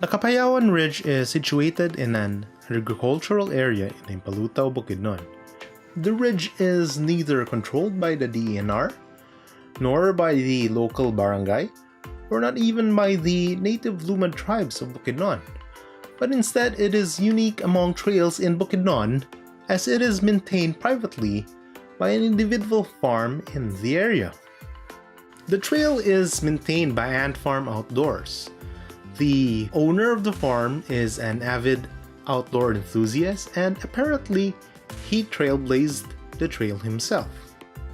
The Kapayawan Ridge is situated in an agricultural area in Impalutao, Bukidnon. The ridge is neither controlled by the DENR, nor by the local barangay, or not even by the native Lumad tribes of Bukidnon, but instead it is unique among trails in Bukidnon as it is maintained privately by an individual farm in the area. The trail is maintained by Antfarm Outdoors. The owner of the farm is an avid outdoor enthusiast, and apparently he trailblazed the trail himself.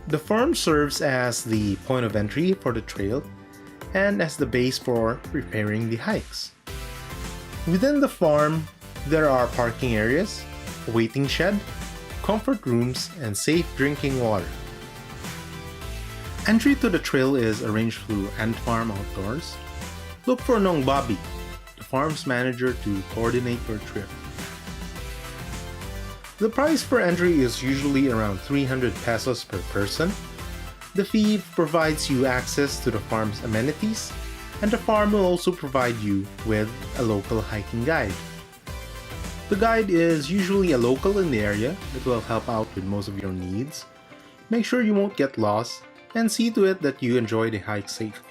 The farm serves as the point of entry for the trail and as the base for preparing the hikes. Within the farm, there are parking areas, a waiting shed, comfort rooms, and safe drinking water. Entry to the trail is arranged through Antfarm Outdoors. Look for Nong Bobby, the farm's manager, to coordinate your trip. The price for entry is usually around 300 pesos per person. The fee provides you access to the farm's amenities, and the farm will also provide you with a local hiking guide. The guide is usually a local in the area that will help out with most of your needs. Make sure you won't get lost, and see to it that you enjoy the hike safely.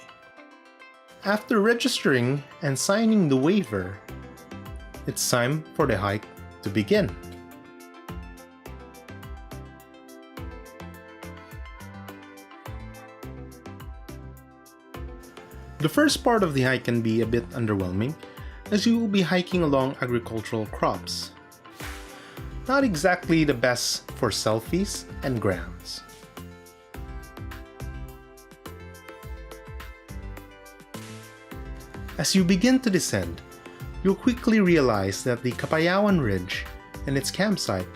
After registering and signing the waiver, it's time for the hike to begin. The first part of the hike can be a bit underwhelming, as you will be hiking along agricultural crops. Not exactly the best for selfies and grams. As you begin to descend, you'll quickly realize that the Kapayawan Ridge and its campsite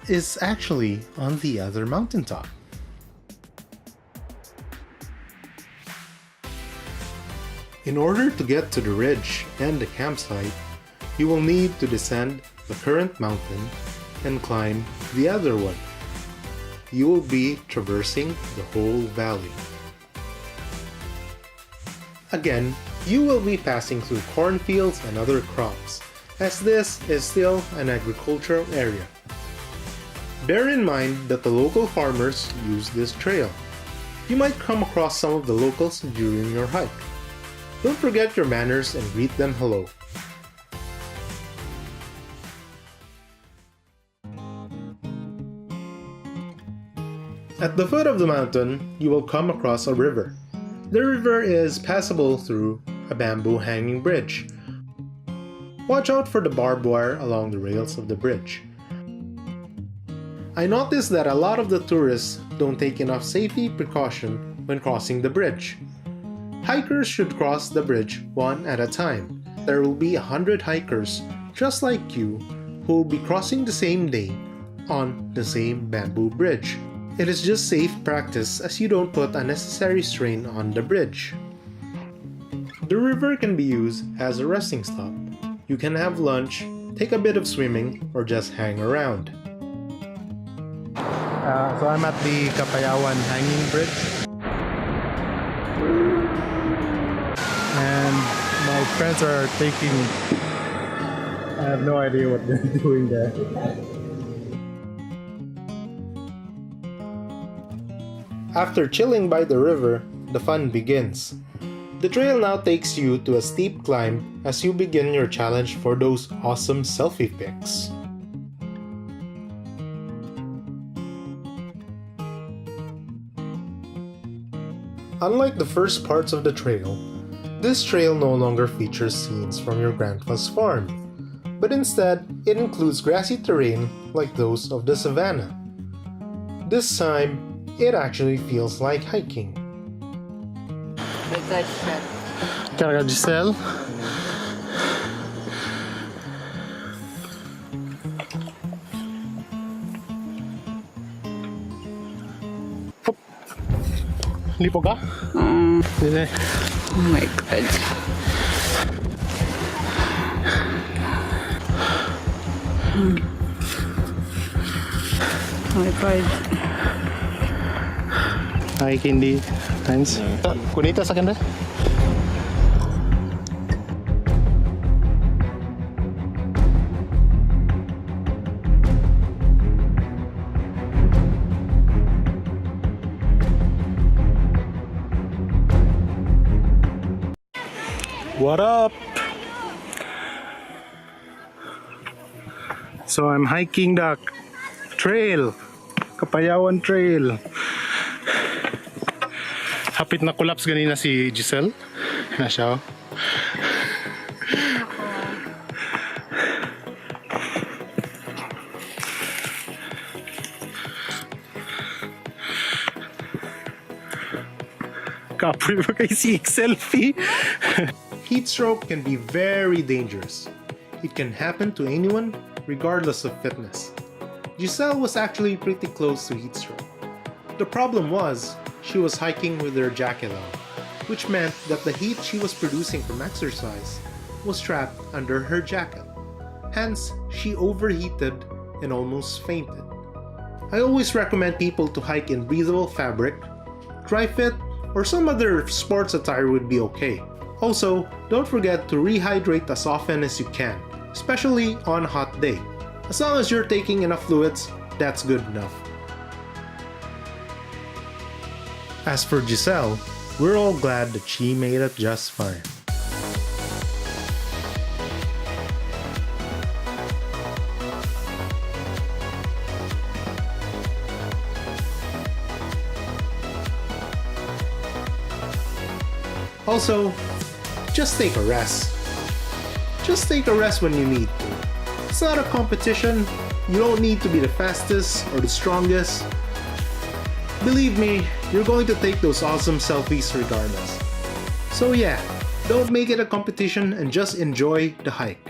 is actually on the other mountaintop. In order to get to the ridge and the campsite, you will need to descend the current mountain and climb the other one. You will be traversing the whole valley. Again, you will be passing through cornfields and other crops, as this is still an agricultural area. Bear in mind that the local farmers use this trail. You might come across some of the locals during your hike. Don't forget your manners and greet them hello. At the foot of the mountain, you will come across a river. The river is passable through a bamboo hanging bridge. Watch out for the barbed wire along the rails of the bridge. I noticed that a lot of the tourists don't take enough safety precaution when crossing the bridge. Hikers should cross the bridge one at a time. There will be 100 hikers just like you who will be crossing the same day on the same bamboo bridge. It is just safe practice as you don't put unnecessary strain on the bridge. The river can be used as a resting stop. You can have lunch, take a bit of swimming, or just hang around. So I'm at the Kapayawan Hanging Bridge. And my friends are taking... I have no idea what they're doing there. After chilling by the river, the fun begins. The trail now takes you to a steep climb as you begin your challenge for those awesome selfie pics. Unlike the first parts of the trail, this trail no longer features scenes from your grandpa's farm, but instead it includes grassy terrain like those of the savannah. This time, it actually feels like hiking. Carga Giselle. Lipo ka? Hindi. Oh my god. Oh my god. Hi, Candy. Thanks. Kunita sa kanda? What up? So I'm hiking the trail, Kapayawan Trail. Hapit na collapse ganina si Giselle. Na siya. Kapoy ba kay si selfie? Heat stroke can be very dangerous. It can happen to anyone, regardless of fitness. Giselle was actually pretty close to heat stroke. The problem was, she was hiking with her jacket on, which meant that the heat she was producing from exercise was trapped under her jacket. Hence, she overheated and almost fainted. I always recommend people to hike in breathable fabric, dry fit, or some other sports attire would be okay. Also, don't forget to rehydrate as often as you can, especially on a hot day. As long as you're taking enough fluids, that's good enough. As for Giselle, we're all glad that she made it just fine. Also, just take a rest. Just take a rest when you need to. It's not a competition. You don't need to be the fastest or the strongest. Believe me, you're going to take those awesome selfies regardless. So yeah, don't make it a competition and just enjoy the hike.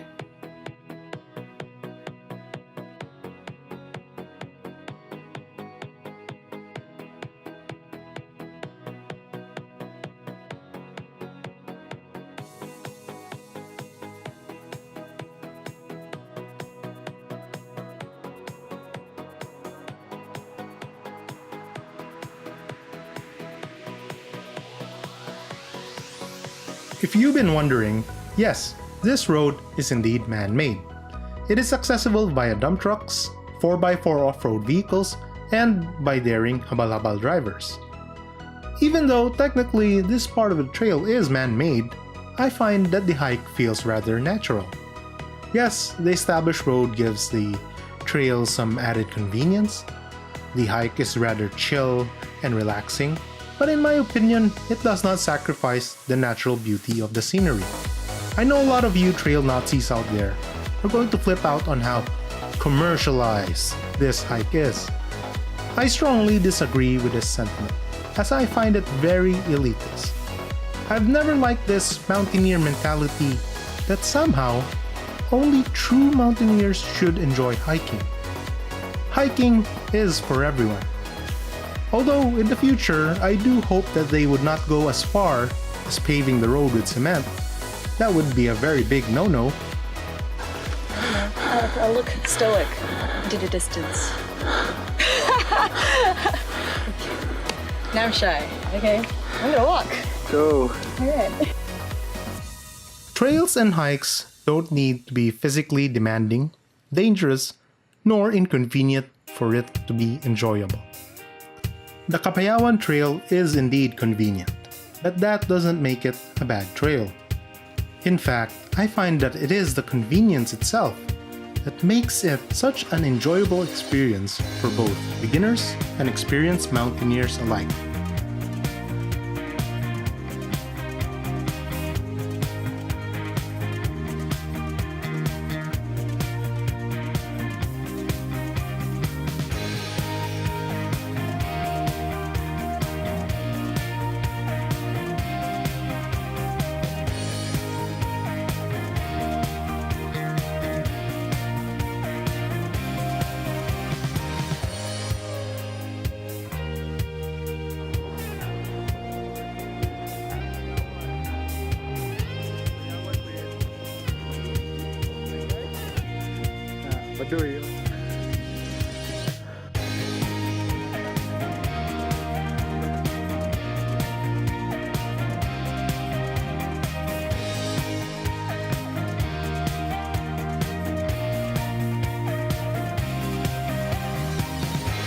If you've been wondering, yes, this road is indeed man-made. It is accessible via dump trucks, 4x4 off-road vehicles, and by daring habal-habal drivers. Even though technically this part of the trail is man-made, I find that the hike feels rather natural. Yes, the established road gives the trail some added convenience. The hike is rather chill and relaxing. But in my opinion, it does not sacrifice the natural beauty of the scenery. I know a lot of you trail Nazis out there are going to flip out on how commercialized this hike is. I strongly disagree with this sentiment, as I find it very elitist. I've never liked this mountaineer mentality that somehow only true mountaineers should enjoy hiking. Hiking is for everyone. Although in the future, I do hope that they would not go as far as paving the road with cement. That would be a very big no-no. I'll look stoic into the distance. Now I'm shy. Okay, I'm gonna walk. Go. Alright. Trails and hikes don't need to be physically demanding, dangerous, nor inconvenient for it to be enjoyable. The Kapayawan Trail is indeed convenient, but that doesn't make it a bad trail. In fact, I find that it is the convenience itself that makes it such an enjoyable experience for both beginners and experienced mountaineers alike. Baduy.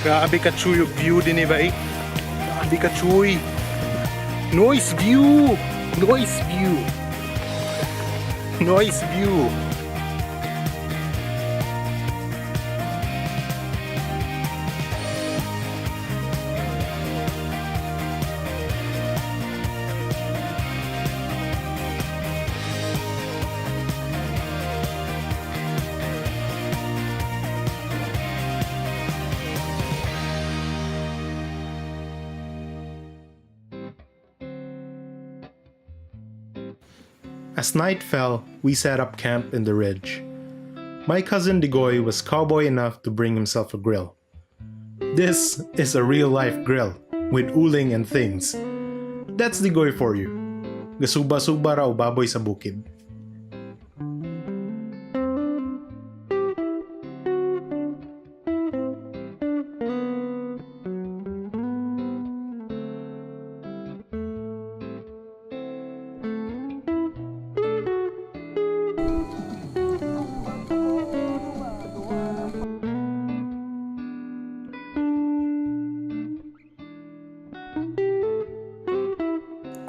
Grabe ka chuy yung view din ba eh. Grabe ka chuy. Nice view. Nice view. Noise view. As night fell, we set up camp in the ridge. My cousin Digoy was cowboy enough to bring himself a grill. This is a real-life grill with uling and things. That's Digoy for you. Gasuba-suba raw baboy sa bukid.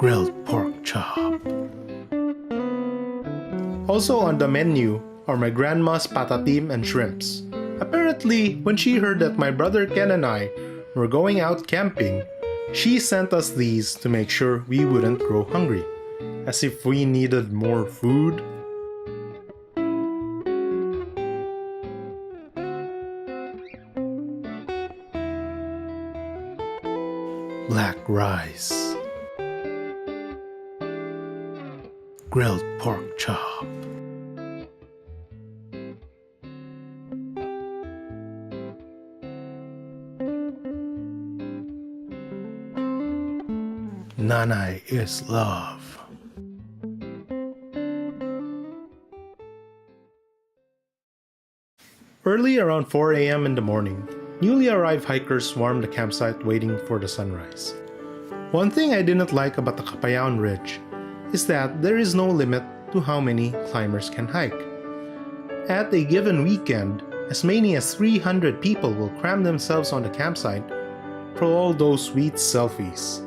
Grilled pork chop. Also on the menu are my grandma's patatim and shrimps. Apparently, when she heard that my brother Ken and I were going out camping, she sent us these to make sure we wouldn't grow hungry. As if we needed more food. Black rice. Grilled pork chop. Nanay is love. Early around 4 a.m. in the morning, newly arrived hikers swarmed the campsite waiting for the sunrise. One thing I didn't like about the Kapayawan Ridge is that there is no limit to how many climbers can hike. At a given weekend, as many as 300 people will cram themselves on the campsite for all those sweet selfies.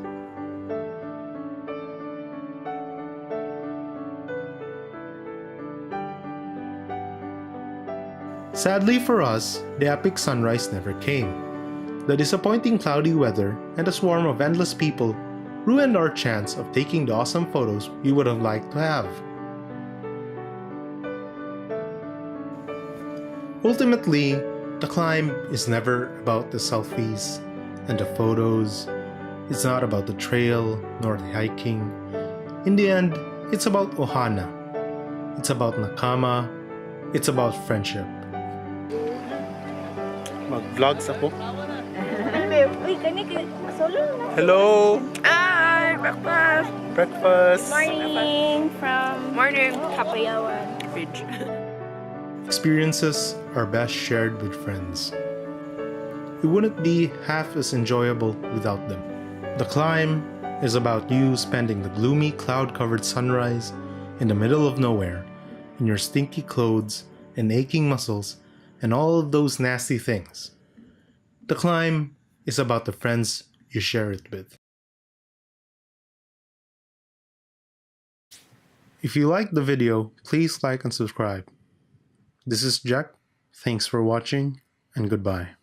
Sadly for us, the epic sunrise never came. The disappointing cloudy weather and a swarm of endless people ruined our chance of taking the awesome photos we would have liked to have. Ultimately, the climb is never about the selfies and the photos. It's not about the trail nor the hiking. In the end, it's about ohana. It's about nakama. It's about friendship. Mag-vlogs ako. Uy, solo na. Hello! Hi, breakfast. Breakfast! Morning from Kapayawan Ridge. Experiences are best shared with friends. It wouldn't be half as enjoyable without them. The climb is about you spending the gloomy, cloud-covered sunrise in the middle of nowhere, in your stinky clothes and aching muscles and all of those nasty things. The climb is about the friends you share it with. If you liked the video, please like and subscribe. This is Jack. Thanks for watching and goodbye.